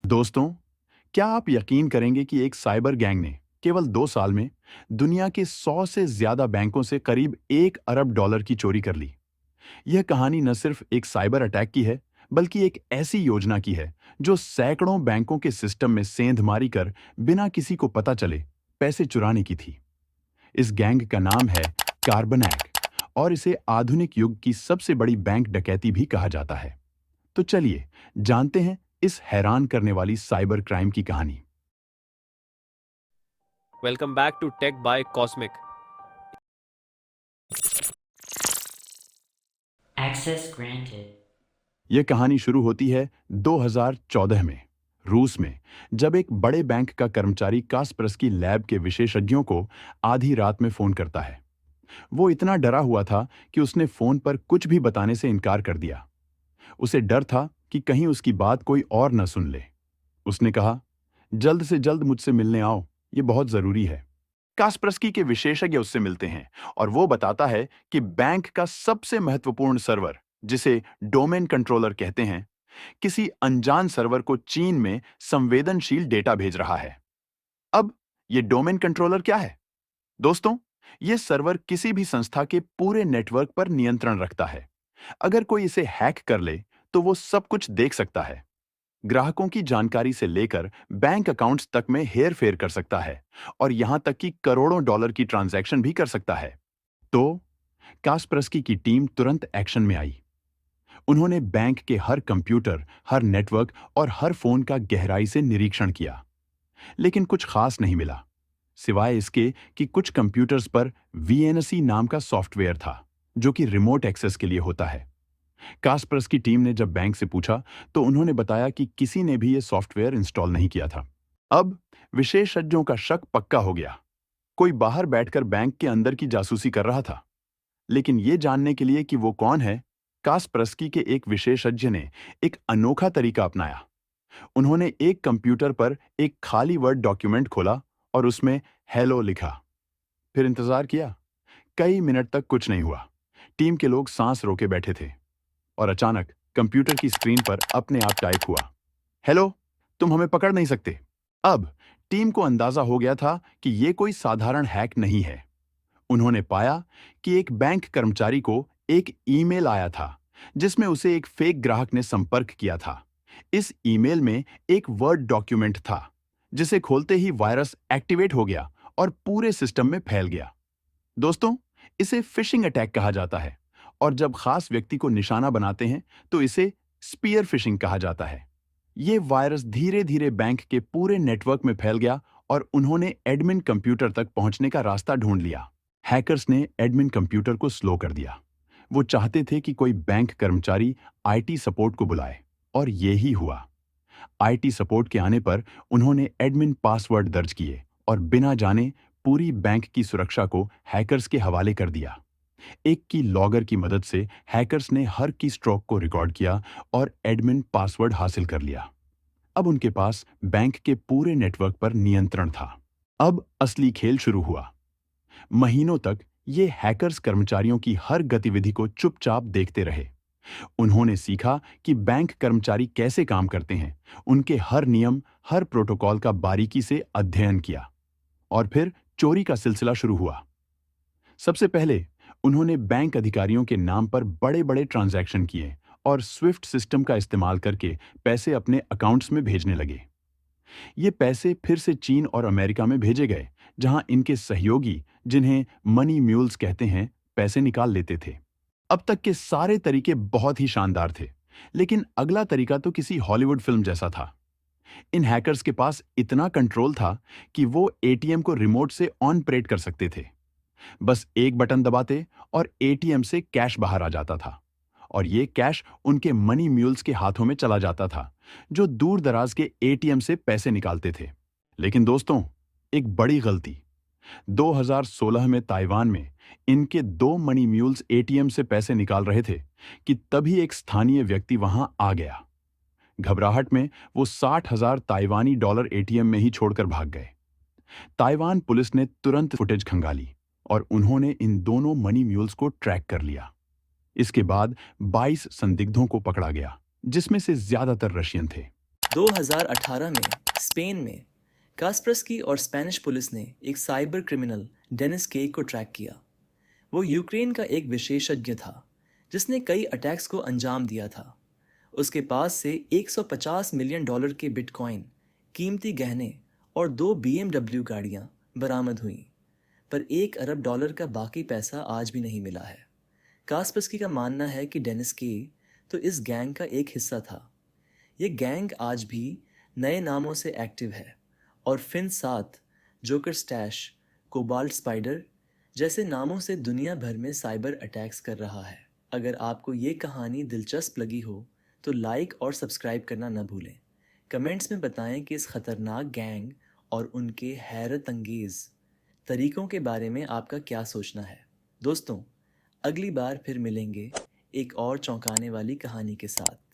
दोस्तों, क्या आप यकीन करेंगे कि एक साइबर गैंग ने केवल 2 साल में दुनिया के 100 से ज्यादा बैंकों से करीब $1 अरब की चोरी कर ली। यह कहानी न सिर्फ एक साइबर अटैक की है, बल्कि एक ऐसी योजना की है जो सैकड़ों बैंकों के सिस्टम में सेंधमारी कर बिना किसी को पता चले पैसे चुराने की थी। इस गैंग का नाम है कार्बनैक और इसे आधुनिक युग की सबसे बड़ी बैंक डकैती भी कहा जाता है। तो चलिए जानते हैं इस हैरान करने वाली साइबर क्राइम की कहानी। Welcome back to Tech by Cosmic. Access granted. यह कहानी शुरू होती है 2014 में रूस में, जब एक बड़े बैंक का कर्मचारी कास्परस्की लैब के विशेषज्ञों को आधी रात में फोन करता है। वो इतना डरा हुआ था कि उसने फोन पर कुछ भी बताने से इनकार कर दिया। उसे डर था कि कहीं उसकी बात कोई और न सुन ले। उसने कहा, जल्द से जल्द मुझसे मिलने आओ, ये बहुत जरूरी है। कास्परस्की के विशेषज्ञ उससे मिलते हैं और वो बताता है कि बैंक का सबसे महत्वपूर्ण सर्वर, जिसे डोमेन कंट्रोलर कहते हैं, किसी अनजान सर्वर को चीन में संवेदनशील डेटा भेज रहा है। अब ये डोमेन कंट्रोलर क्या है? दोस्तों, ये सर्वर किसी भी संस्था के पूरे नेटवर्क पर नियंत्रण रखता है। अगर कोई इसे हैक कर ले, तो वो सब कुछ देख सकता है। ग्राहकों की जानकारी से लेकर बैंक अकाउंट्स तक में हेर फेर कर सकता है और यहां तक कि करोड़ों डॉलर की ट्रांजैक्शन भी कर सकता है। तो कास्परस्की की टीम तुरंत एक्शन में आई। उन्होंने बैंक के हर कंप्यूटर, हर नेटवर्क और हर फोन का गहराई से निरीक्षण किया, लेकिन कुछ खास नहीं मिला, सिवाय इसके कि कुछ कंप्यूटर्स पर वीएनसी नाम का सॉफ्टवेयर था, जो कि रिमोट एक्सेस के लिए होता है। कास्परस्की टीम ने जब बैंक से पूछा, तो उन्होंने बताया कि किसी ने भी यह सॉफ्टवेयर इंस्टॉल नहीं किया था। अब विशेषज्ञों का शक पक्का हो गया। कोई बाहर बैठकर बैंक के अंदर की जासूसी कर रहा था। लेकिन यह जानने के लिए कि वो कौन है, कास्परस्की के एक विशेषज्ञ ने एक अनोखा तरीका अपनाया। उन्होंने एक कंप्यूटर पर एक खाली वर्ड डॉक्यूमेंट खोला और उसमें हेलो लिखा। फिर इंतजार किया। कई मिनट तक कुछ नहीं हुआ। टीम के लोग सांस रोके बैठे थे और अचानक कंप्यूटर की स्क्रीन पर अपने आप टाइप हुआ, हेलो, तुम हमें पकड़ नहीं सकते। अब टीम को अंदाजा हो गया था कि यह कोई साधारण हैक नहीं है। उन्होंने पाया कि एक बैंक कर्मचारी को एक ईमेल आया था, जिसमें उसे एक फेक ग्राहक ने संपर्क किया था। इस ईमेल में एक वर्ड डॉक्यूमेंट था, जिसे खोलते ही वायरस एक्टिवेट हो गया और पूरे सिस्टम में फैल गया। दोस्तों, इसे फिशिंग अटैक कहा जाता है और जब खास व्यक्ति को निशाना बनाते हैं, तो इसे स्पीयर फिशिंग कहा जाता है। ये वायरस धीरे धीरे बैंक के पूरे नेटवर्क में फैल गया और उन्होंने एडमिन कंप्यूटर तक पहुंचने का रास्ता ढूंढ लिया। हैकर्स ने एडमिन कंप्यूटर को स्लो कर दिया। वो चाहते थे कि कोई बैंक कर्मचारी आईटी सपोर्ट को बुलाए, और ये ही हुआ। आईटी सपोर्ट के आने पर उन्होंने एडमिन पासवर्ड दर्ज किए और बिना जाने पूरी बैंक की सुरक्षा को हैकर्स के हवाले कर दिया। एक की लॉगर की मदद से हैकर्स ने हर की स्ट्रोक को रिकॉर्ड किया और एडमिन पासवर्ड हासिल कर लिया। अब उनके पास बैंक के पूरे नेटवर्क पर नियंत्रण था। अब असली खेल शुरू हुआ। महीनों तक ये हैकर्स कर्मचारियों की हर गतिविधि को चुपचाप देखते रहे। उन्होंने सीखा कि बैंक कर्मचारी कैसे काम करते हैं, उनके हर नियम, हर प्रोटोकॉल का बारीकी से अध्ययन किया। और फिर चोरी का सिलसिला शुरू हुआ। सबसे पहले उन्होंने बैंक अधिकारियों के नाम पर बड़े बड़े ट्रांजैक्शन किए और स्विफ्ट सिस्टम का इस्तेमाल करके पैसे अपने अकाउंट्स में भेजने लगे। ये पैसे फिर से चीन और अमेरिका में भेजे गए, जहां इनके सहयोगी, जिन्हें मनी म्यूल्स कहते हैं, पैसे निकाल लेते थे। अब तक के सारे तरीके बहुत ही शानदार थे, लेकिन अगला तरीका तो किसी हॉलीवुड फिल्म जैसा था। इन हैकर्स के पास इतना कंट्रोल था कि वो एटीएम को रिमोट से ऑन ऑपरेट कर सकते थे। बस एक बटन दबाते और एटीएम से कैश बाहर आ जाता था, और ये कैश उनके मनी म्यूल्स के हाथों में चला जाता था, जो दूर दराज के एटीएम से पैसे निकालते थे। लेकिन दोस्तों, एक बड़ी गलती। 2016 में ताइवान में इनके 2 मनी म्यूल्स एटीएम से पैसे निकाल रहे थे कि तभी एक स्थानीय व्यक्ति वहां आ गया। घबराहट में वो 60,000 ताइवानी डॉलर एटीएम में ही छोड़कर भाग गए। ताइवान पुलिस ने तुरंत फुटेज खंगाली और उन्होंने इन दोनों मनी म्यूल्स को ट्रैक कर लिया। इसके बाद 22 संदिग्धों को पकड़ा गया, जिसमें से ज्यादातर रशियन थे। 2018 में स्पेन में कास्परस्की और स्पेनिश पुलिस ने एक साइबर क्रिमिनल डेनिस के को ट्रैक किया। वो यूक्रेन का एक विशेषज्ञ था जिसने कई अटैक्स को अंजाम दिया था। उसके पास से 150 मिलियन डॉलर के बिटकॉइन, कीमती गहने और 2 BMW गाड़ियां बरामद हुईं, पर 1 अरब डॉलर का बाकी पैसा आज भी नहीं मिला है। कास्परस्की का मानना है कि डेनिस के तो इस गैंग का एक हिस्सा था। ये गैंग आज भी नए नामों से एक्टिव है और फिन7, जोकर स्टैश, कोबाल्ट स्पाइडर जैसे नामों से दुनिया भर में साइबर अटैक्स कर रहा है। अगर आपको ये कहानी दिलचस्प लगी हो तो लाइक और सब्सक्राइब करना न भूलें। कमेंट्स में बताएं कि इस खतरनाक गैंग और उनके हैरत अंगेज तरीकों के बारे में आपका क्या सोचना है। दोस्तों, अगली बार फिर मिलेंगे एक और चौंकाने वाली कहानी के साथ।